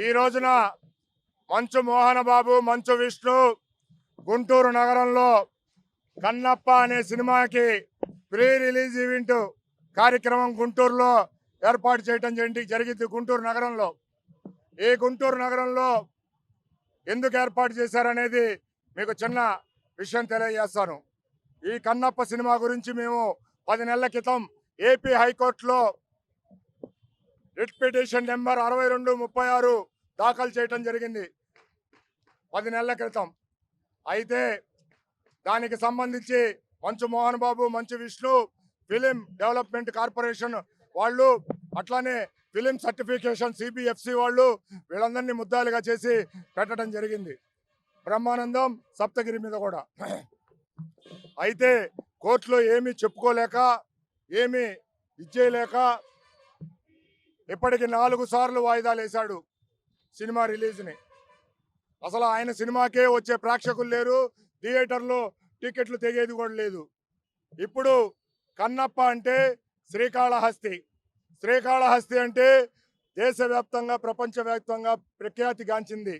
ఈ రోజున మంచు మోహన్ బాబు, మంచు విష్ణు గుంటూరు నగరంలో కన్నప్ప అనే సినిమాకి ప్రీ రిలీజ్ ఈవెంట్ కార్యక్రమం గుంటూరులో ఏర్పాటు చేయడం జరిగింది. గుంటూరు నగరంలో ఈ గుంటూరు నగరంలో ఎందుకు ఏర్పాటు చేశారనేది మీకు చిన్న విషయం తెలియజేస్తాను. ఈ కన్నప్ప సినిమా గురించి మేము 10 నెలల క్రితం ఏపీ హైకోర్టులో రిట్ పిటిషన్ నెంబర్ 6236 దాఖలు చేయడం జరిగింది 10 నెలల క్రితం. అయితే దానికి సంబంధించి మంచు Mohan Babu, Manchu Vishnu, film development corporation వాళ్ళు, అట్లానే ఫిలిం సర్టిఫికేషన్ సిబిఎఫ్సి వాళ్ళు వీళ్ళందరినీ ముద్దాలుగా చేసి పెట్టడం జరిగింది. బ్రహ్మానందం, సప్తగిరి మీద కూడా. అయితే కోర్టులో ఏమీ చెప్పుకోలేక, ఏమీ ఇచ్చేయలేక ఇప్పటికి 4 సార్లు వాయిదాలు వేశాడు సినిమా రిలీజ్ని. అసలు ఆయన సినిమాకే వచ్చే ప్రేక్షకులు లేరు, థియేటర్లో టికెట్లు తెగేది కూడా లేదు. ఇప్పుడు కన్నప్ప అంటే శ్రీకాళహస్తి. శ్రీకాళహస్తి అంటే దేశవ్యాప్తంగా, ప్రపంచవ్యాప్తంగా ప్రఖ్యాతిగాంచింది.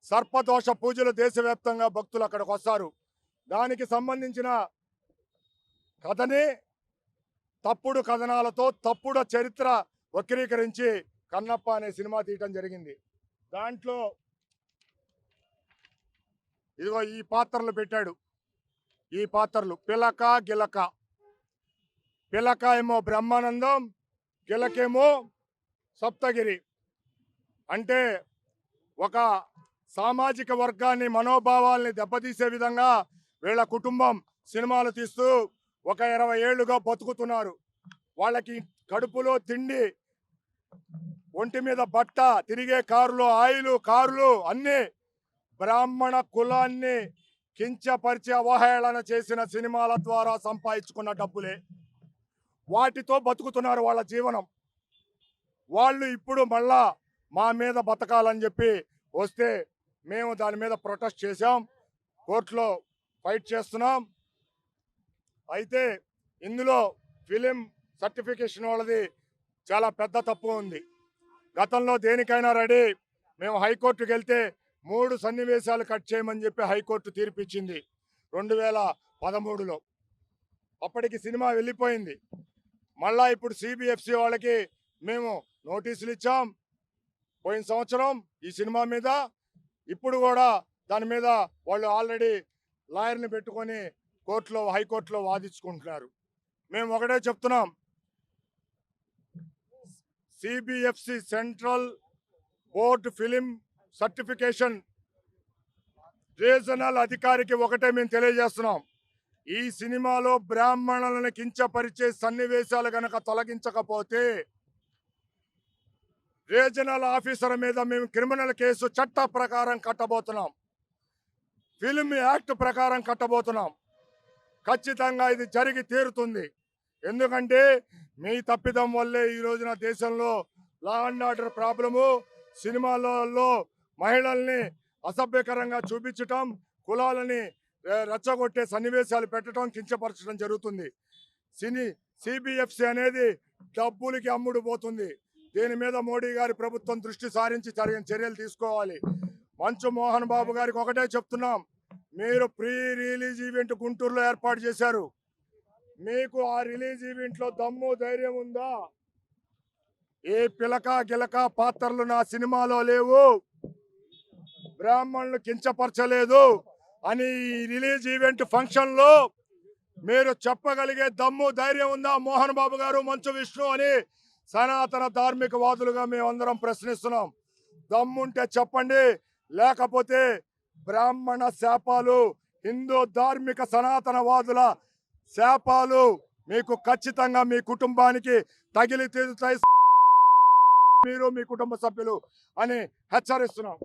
సర్పదోష పూజలు దేశవ్యాప్తంగా భక్తులు అక్కడికి వస్తారు. దానికి సంబంధించిన కథని తప్పుడు కథనాలతో, తప్పుడు చరిత్ర వక్రీకరించి కన్నప్ప అనే సినిమా తీయటం జరిగింది. దాంట్లో ఇదిగో ఈ పాత్రలు పెట్టాడు. ఈ పాత్రలు పిలక, గిలక. పిలక ఏమో బ్రహ్మానందం, గిలకేమో సప్తగిరి. అంటే ఒక సామాజిక వర్గాన్ని, మనోభావాల్ని దెబ్బతీసే విధంగా వీళ్ళ కుటుంబం సినిమాలు తీస్తూ ఒక 20 ఏళ్లుగా బతుకుతున్నారు. వాళ్ళకి కడుపులో తిండి, ఒంటి మీద బట్ట, తిరిగే కారులో ఆయిలు, కారులు అన్నీ బ్రాహ్మణ కులాన్ని కించపరిచి అవహేళన చేసిన సినిమాల ద్వారా సంపాదించుకున్న డబ్బులే. వాటితో బతుకుతున్నారు వాళ్ళ జీవనం. వాళ్ళు ఇప్పుడు మళ్ళా మా మీద బతకాలని చెప్పి వస్తే మేము దాని మీద ప్రొటెస్ట్ చేశాం, కోర్టులో ఫైట్ చేస్తున్నాం. అయితే ఇందులో ఫిలిం సర్టిఫికేషన్ వాళ్ళది చాలా పెద్ద తప్పు ఉంది. గతంలో దేనికైనా రెడీ. మేము హైకోర్టుకు వెళ్తే 3 సన్నివేశాలు కట్ చేయమని చెప్పి హైకోర్టు తీర్పిచ్చింది 2013లో. అప్పటికి సినిమా వెళ్ళిపోయింది. మళ్ళా ఇప్పుడు సిబిఎఫ్సి వాళ్ళకి మేము నోటీసులు ఇచ్చాం పోయిన సంవత్సరం ఈ సినిమా మీద. ఇప్పుడు కూడా దాని మీద వాళ్ళు ఆల్రెడీ లాయర్ని పెట్టుకొని కోర్టులో, హైకోర్టులో వాదించుకుంటున్నారు. మేము ఒకటే చెప్తున్నాం, CBFC central board film certification regional అధికారికి ఒకటే మేము తెలియజేస్తున్నాం, ఈ సినిమాలో బ్రాహ్మణులను కించపరిచే సన్నివేశాలు గనక తొలగించకపోతే రీజనల్ ఆఫీసర్ మీద మేము క్రిమినల్ కేసు చట్ట ప్రకారం కట్టబోతున్నాం, ఫిల్మ్ యాక్ట్ ప్రకారం కట్టబోతున్నాం. ఖచ్చితంగా ఇది జరిగి తీరుతుంది. ఎందుకంటే మీ తప్పిదం వల్లే ఈ రోజున దేశంలో లా అండ్ ఆర్డర్ ప్రాబ్లము, సినిమాలలో మహిళల్ని అసభ్యకరంగా చూపించటం, కులాలని రెచ్చగొట్టే సన్నివేశాలు పెట్టడం, కించపరచడం జరుగుతుంది. సిబిఎఫ్సి అనేది డబ్బులకి అమ్ముడు పోతుంది. దీని మీద మోడీ గారి ప్రభుత్వం దృష్టి సారించి చర్యలు తీసుకోవాలి. మంచు మోహన్ బాబు గారికి ఒకటే చెప్తున్నాం, మీరు ప్రీ రిలీజ్ ఈవెంట్ గుంటూరులో ఏర్పాటు చేశారు. మీకు ఆ రిలీజ్ ఈవెంట్లో దమ్ము, ధైర్యం ఉందా? ఏ పిలక గిలక పాత్రలు నా సినిమాలో లేవు, బ్రాహ్మణులు కించపరచలేదు అని రిలీజ్ ఈవెంట్ ఫంక్షన్లో మీరు చెప్పగలిగే దమ్ము, ధైర్యం ఉందా మోహన్ బాబు గారు, మంచు విష్ణు అని సనాతన ధార్మికవాదులుగా మేమందరం ప్రశ్నిస్తున్నాం. దమ్ముంటే చెప్పండి, లేకపోతే బ్రాహ్మణ శాపాలు, హిందూ ధార్మిక సనాతనవాదుల శాపాలు మీకు ఖచ్చితంగా మీ కుటుంబానికి తగిలి తీరుతాయి, మీరు మీ కుటుంబ సభ్యులు అని హెచ్చరిస్తున్నాం.